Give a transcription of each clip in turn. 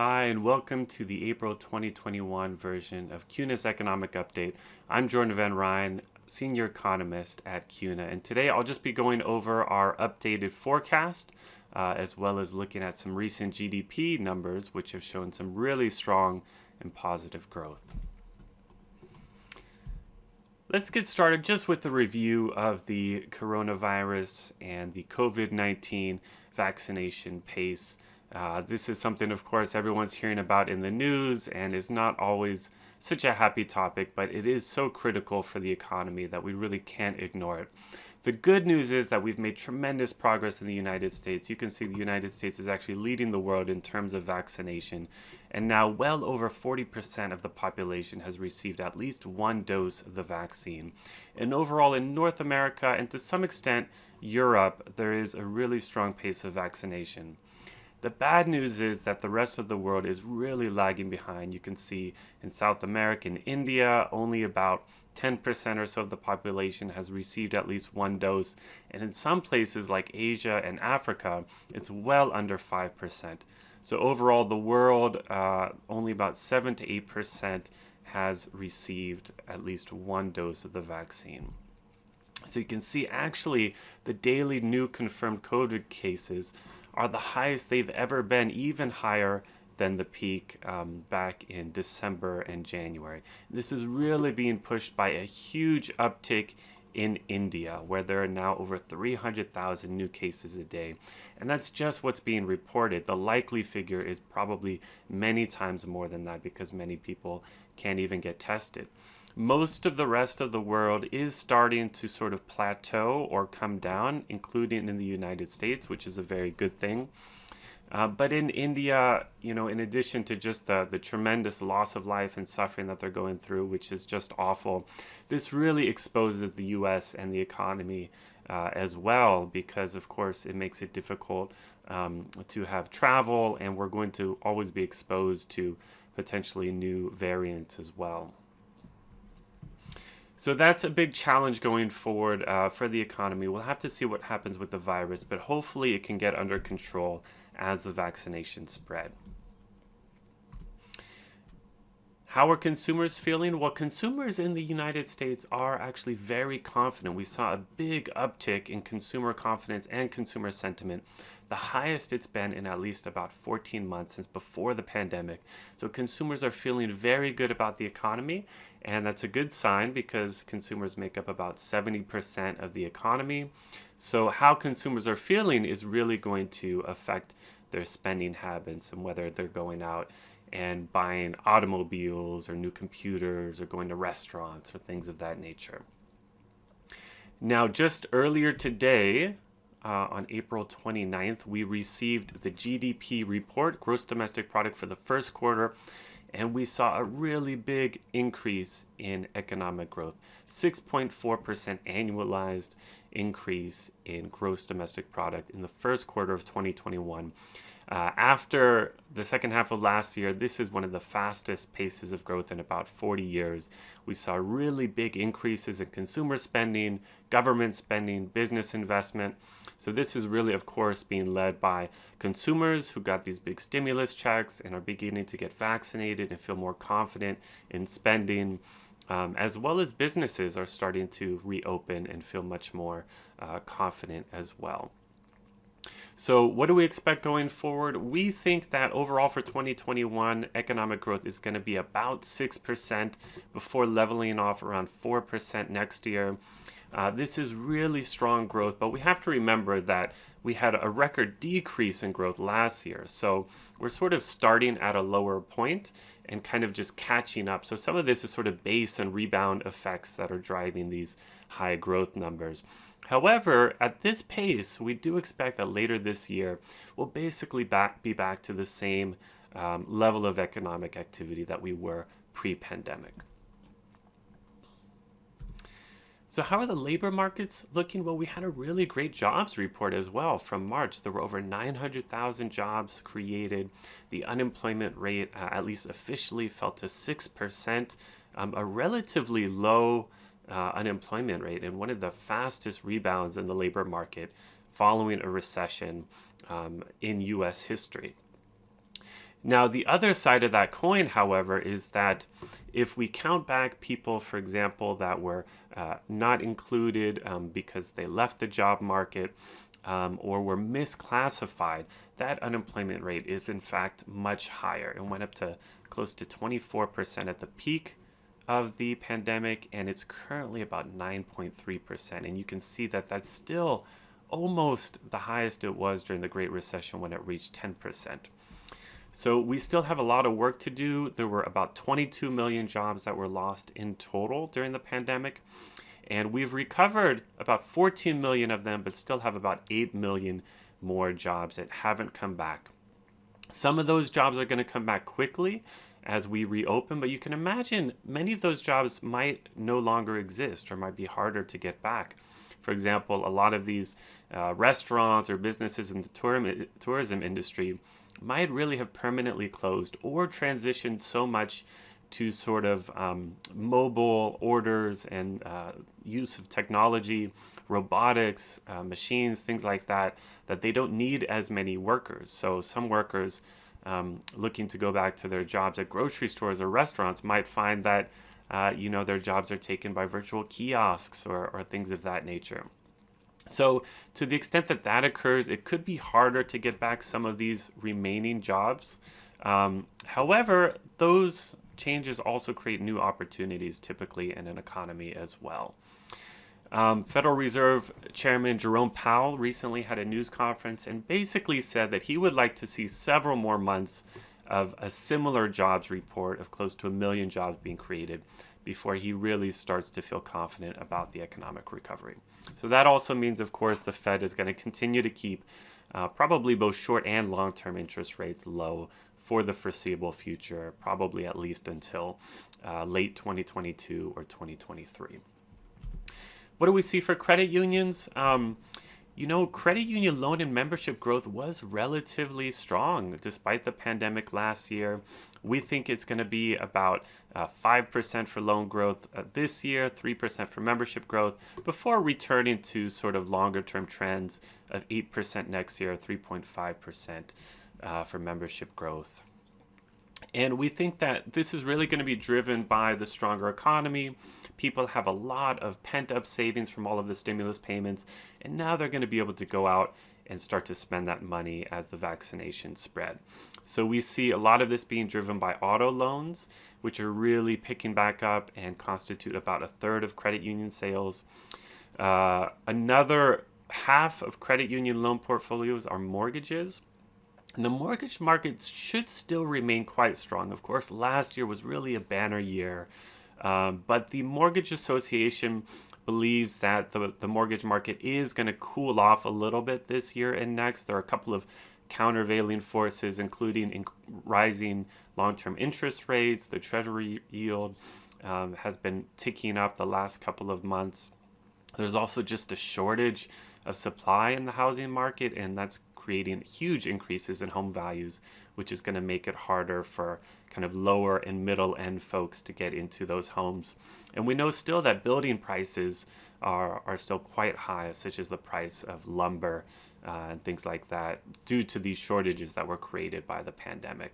Hi, and welcome to the April 2021 version of CUNA's Economic Update. I'm Jordan Van Ryn, Senior Economist at CUNA, and today I'll just be going over our updated forecast, as well as looking at some recent GDP numbers, which have shown some really strong and positive growth. Let's get started just with a review of the coronavirus and the COVID-19 vaccination pace. This is something, of course, everyone's hearing about in the news and is not always such a happy topic, but it is so critical for the economy that we really can't ignore it. The good news is that we've made tremendous progress in the United States. You can see the United States is actually leading the world in terms of vaccination, and now well over 40% of the population has received at least one dose of the vaccine. And overall in North America and to some extent Europe, there is a really strong pace of vaccination. The bad news is that the rest of the world is really lagging behind. You can see in South America and India, only about 10% or so of the population has received at least one dose. And in some places like Asia and Africa, it's well under 5%. So overall, the world, only about 7 to 8% has received at least one dose of the vaccine. So you can see actually the daily new confirmed COVID cases are the highest they've ever been, even higher than the peak back in December and January. This is really being pushed by a huge uptick in India, where there are now over 300,000 new cases a day. And that's just what's being reported. The likely figure is probably many times more than that because many people can't even get tested. Most of the rest of the world is starting to sort of plateau or come down, including in the United States, which is a very good thing. But in India, in addition to just the tremendous loss of life and suffering that they're going through, which is just awful, this really exposes the U.S. and the economy as well, because, of course, it makes it difficult to have travel, and we're going to always be exposed to potentially new variants as well. So that's a big challenge going forward for the economy. We'll have to see what happens with the virus, but hopefully it can get under control as the vaccinations spread. How are consumers feeling? Well, consumers in the United States are actually very confident. We saw a big uptick in consumer confidence and consumer sentiment, the highest it's been in at least about 14 months since before the pandemic. So consumers are feeling very good about the economy, and that's a good sign because consumers make up about 70% of the economy. So how consumers are feeling is really going to affect their spending habits and whether they're going out and buying automobiles or new computers or going to restaurants or things of that nature. Now, just earlier today, on April 29th, we received the GDP report, gross domestic product for the first quarter, and we saw a really big increase in economic growth, 6.4% annualized increase in gross domestic product in the first quarter of 2021. After the second half of last year, this is one of the fastest paces of growth in about 40 years. We saw really big increases in consumer spending, government spending, business investment. So this is really, of course, being led by consumers who got these big stimulus checks and are beginning to get vaccinated and feel more confident in spending, as well as businesses are starting to reopen and feel much more confident as well. So what do we expect going forward? We think that overall for 2021, economic growth is going to be about 6% before leveling off around 4% next year. This is really strong growth, but we have to remember that we had a record decrease in growth last year. So we're sort of starting at a lower point and kind of just catching up. So some of this is sort of base and rebound effects that are driving these high growth numbers. However, at this pace, we do expect that later this year, we'll basically be back to the same level of economic activity that we were pre-pandemic. So how are the labor markets looking? Well, we had a really great jobs report as well from March. There were over 900,000 jobs created. The unemployment rate, at least officially, fell to 6%, a relatively low unemployment rate and one of the fastest rebounds in the labor market following a recession in U.S. history. Now, the other side of that coin, however, is that if we count back people, for example, that were not included because they left the job market or were misclassified, that unemployment rate is in fact much higher. It went up to close to 24% at the peak of the pandemic, and it's currently about 9.3%. And you can see that that's still almost the highest it was during the Great Recession when it reached 10%. So we still have a lot of work to do. There were about 22 million jobs that were lost in total during the pandemic, and we've recovered about 14 million of them, but still have about 8 million more jobs that haven't come back. Some of those jobs are going to come back quickly as we reopen, but you can imagine many of those jobs might no longer exist or might be harder to get back. For example, a lot of these restaurants or businesses in the tourism industry might really have permanently closed or transitioned so much to sort of mobile orders and use of technology, robotics, machines, things like that, that they don't need as many workers. So some workers looking to go back to their jobs at grocery stores or restaurants might find that their jobs are taken by virtual kiosks or things of that nature. So to the extent that that occurs, it could be harder to get back some of these remaining jobs. However, those changes also create new opportunities typically in an economy as well. Federal Reserve Chairman Jerome Powell recently had a news conference and basically said that he would like to see several more months of a similar jobs report of close to 1 million jobs being created before he really starts to feel confident about the economic recovery. So that also means, of course, the Fed is going to continue to keep probably both short and long-term interest rates low for the foreseeable future, probably at least until late 2022 or 2023. What do we see for credit unions? Credit union loan and membership growth was relatively strong despite the pandemic last year. We think it's going to be about 5% for loan growth this year, 3% for membership growth, before returning to sort of longer term trends of 8% next year, 3.5% for membership growth. And we think that this is really going to be driven by the stronger economy. People have a lot of pent-up savings from all of the stimulus payments, and now they're going to be able to go out and start to spend that money as the vaccinations spread. So we see a lot of this being driven by auto loans, which are really picking back up and constitute about a third of credit union sales. Another half of credit union loan portfolios are mortgages. And the mortgage market should still remain quite strong. Of course, last year was really a banner year. But the Mortgage Association believes that the mortgage market is going to cool off a little bit this year and next. There are a couple of countervailing forces, including rising long-term interest rates. The Treasury yield has been ticking up the last couple of months. There's also just a shortage of supply in the housing market, and that's creating huge increases in home values, which is going to make it harder for kind of lower and middle end folks to get into those homes. And we know still that building prices are still quite high, such as the price of lumber and things like that, due to these shortages that were created by the pandemic.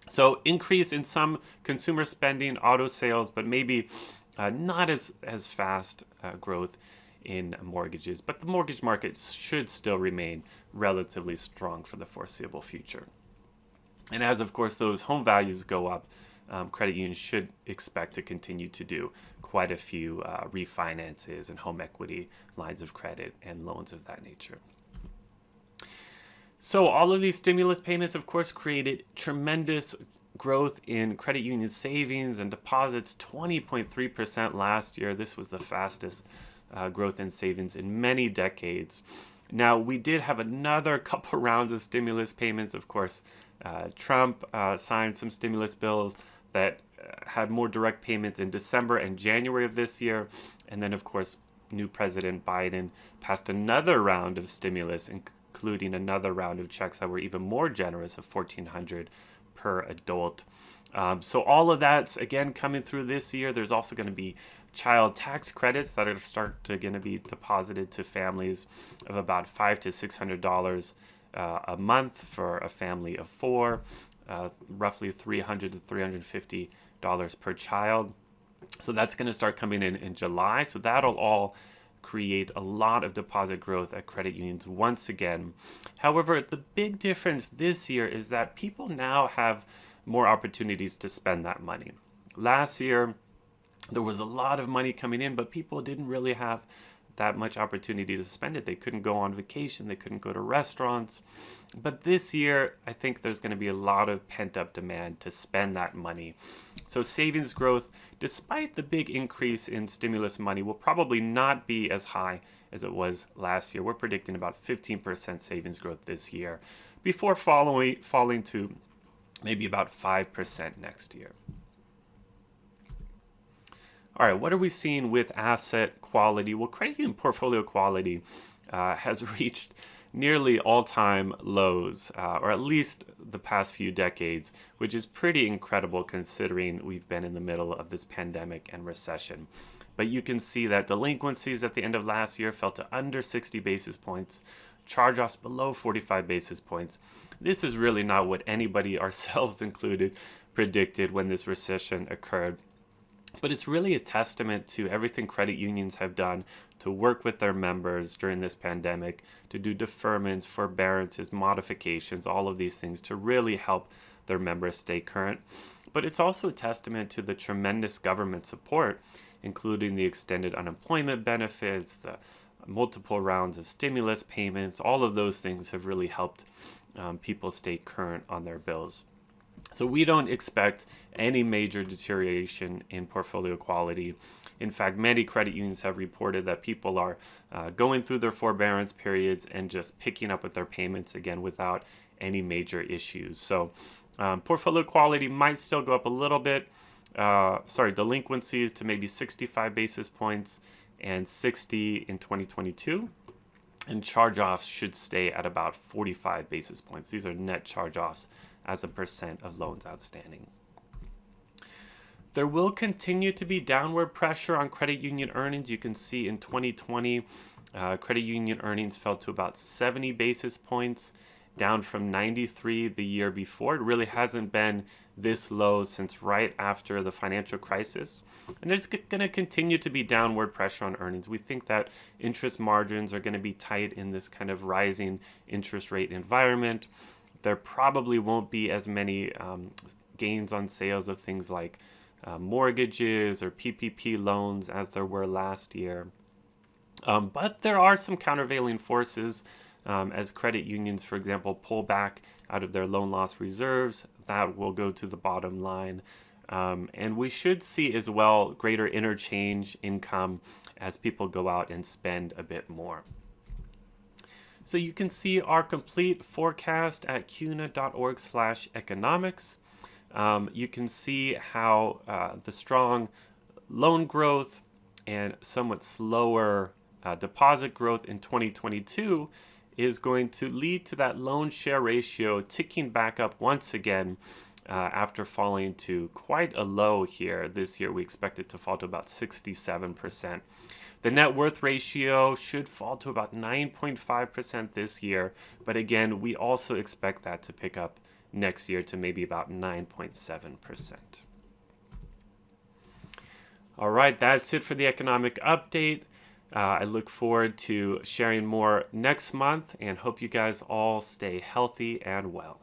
So increase in some consumer spending, auto sales, but maybe not as fast growth in mortgages, but the mortgage market should still remain relatively strong for the foreseeable future. And as, of course, those home values go up, credit unions should expect to continue to do quite a few refinances and home equity lines of credit and loans of that nature. So all of these stimulus payments, of course, created tremendous growth in credit union savings and deposits, 20.3% last year. This was the fastest growth in savings in many decades. Now, we did have another couple rounds of stimulus payments. Of course, Trump signed some stimulus bills that had more direct payments in December and January of this year. And then, of course, new President Biden passed another round of stimulus, including another round of checks that were even more generous of $1,400 per adult. So all of that's, again, coming through this year. There's also going to be child tax credits that are going to be deposited to families of about $500 to $600 a month for a family of four. roughly $300 to $350 per child. So that's going to start coming in July. So that'll all create a lot of deposit growth at credit unions once again. However, the big difference this year is that people now have more opportunities to spend that money. Last year, there was a lot of money coming in, but people didn't really have that much opportunity to spend it. They couldn't go on vacation, they couldn't go to restaurants. But this year, I think there's going to be a lot of pent-up demand to spend that money. So savings growth, despite the big increase in stimulus money, will probably not be as high as it was last year. We're predicting about 15% savings growth this year, before falling to maybe about 5% next year. All right, what are we seeing with asset quality? Well, credit union portfolio quality has reached nearly all-time lows, or at least the past few decades, which is pretty incredible considering we've been in the middle of this pandemic and recession. But you can see that delinquencies at the end of last year fell to under 60 basis points, charge-offs below 45 basis points. This is really not what anybody, ourselves included, predicted when this recession occurred. But it's really a testament to everything credit unions have done to work with their members during this pandemic, to do deferments, forbearances, modifications, all of these things to really help their members stay current. But it's also a testament to the tremendous government support, including the extended unemployment benefits, the multiple rounds of stimulus payments. All of those things have really helped people stay current on their bills. So we don't expect any major deterioration in portfolio quality. In fact, many credit unions have reported that people are going through their forbearance periods and just picking up with their payments again without any major issues. So portfolio quality might still go up a little bit. Delinquencies to maybe 65 basis points and 60 in 2022. And charge-offs should stay at about 45 basis points. These are net charge-offs as a percent of loans outstanding. There will continue to be downward pressure on credit union earnings. You can see in 2020, credit union earnings fell to about 70 basis points, down from 93 the year before. It really hasn't been this low since right after the financial crisis. And there's going to continue to be downward pressure on earnings. We think that interest margins are going to be tight in this kind of rising interest rate environment. There probably won't be as many gains on sales of things like mortgages or PPP loans as there were last year. But there are some countervailing forces as credit unions, for example, pull back out of their loan loss reserves. That will go to the bottom line. And we should see as well greater interchange income as people go out and spend a bit more. So you can see our complete forecast at cuna.org/economics. You can see how the strong loan growth and somewhat slower deposit growth in 2022 is going to lead to that loan share ratio ticking back up once again after falling to quite a low here. This year we expect it to fall to about 67%. The net worth ratio should fall to about 9.5% this year, but again, we also expect that to pick up next year to maybe about 9.7%. All right, that's it for the economic update. I look forward to sharing more next month and hope you guys all stay healthy and well.